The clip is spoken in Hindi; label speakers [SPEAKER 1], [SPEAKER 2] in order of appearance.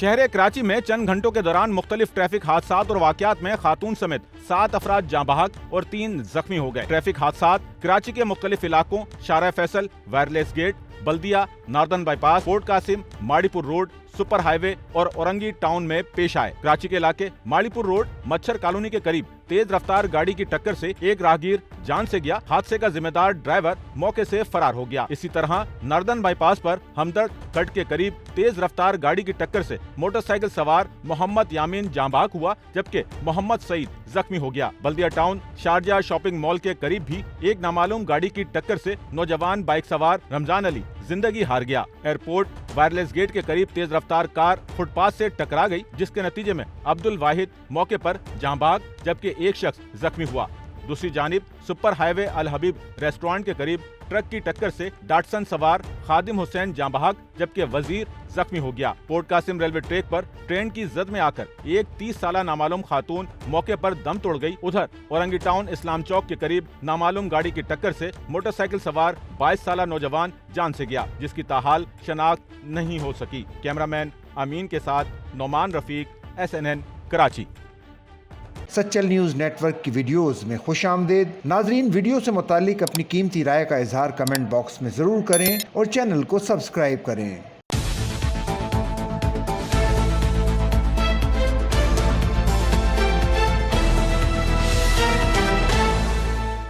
[SPEAKER 1] शहर कराची में चंद घंटों के दौरान मुख्तलिफ ट्रैफिक हादसात और वाकयात में खातून समेत 7 अफराद जाँ बहक और 3 जख्मी हो गए। ट्रैफिक हादसात कराची के मुख्तलिफ इलाकों Shahrah Faisal, wireless gate, Baldia, northern bypass, fort Qasim, Maripur road, super highway और औरंगी टाउन में पेश आए। कराची के इलाके माड़ीपुर रोड मच्छर कॉलोनी के करीब तेज रफ्तार गाड़ी की टक्कर से एक राहगीर जान से गया। हादसे का जिम्मेदार ड्राइवर मौके से फरार हो गया। इसी तरह नॉर्दर्न बाईपास पर हमदर्द कट के करीब तेज रफ्तार गाड़ी की टक्कर से मोटरसाइकिल सवार मोहम्मद यामीन जाँ बहक हुआ, जबकि मोहम्मद सईद जख्मी हो गया। बल्दिया टाउन शारजा शॉपिंग मॉल के करीब भी एक नामालूम गाड़ी की टक्कर से नौजवान बाइक सवार रमजान अली जिंदगी हार गया। एयरपोर्ट वायरलेस गेट के करीब तेज रफ्तार कार फुटपाथ से टकरा गई, जिसके नतीजे में अब्दुल वाहिद मौके पर जाँ बहक जबकि एक शख्स जख्मी हुआ। दूसरी जानिब सुपर हाईवे अल हबीब रेस्टोरेंट के करीब ट्रक की टक्कर से डाटसन सवार खादिम हुसैन जाँ बहक जबकि वजीर जख्मी हो गया। पोर्ट कासिम रेलवे ट्रैक पर ट्रेन की जद में आकर एक 30 साला नामालूम खातून मौके पर दम तोड़ गई। उधर औरंगी टाउन इस्लाम चौक के करीब नामालूम गाड़ी की टक्कर से मोटरसाइकिल सवार 22 साला नौजवान जान से गया, जिसकी ताहाल शनाख्त नहीं हो सकी। कैमरामैन अमीन के साथ Nauman Rafiq, SNN Karachi.
[SPEAKER 2] Sachal news network की वीडियोस में खुशामदीद। नाजरीन, वीडियो से मुतालिक अपनी कीमती राय का इजहार कमेंट बॉक्स में ज़रूर करें और चैनल को सब्सक्राइब करें।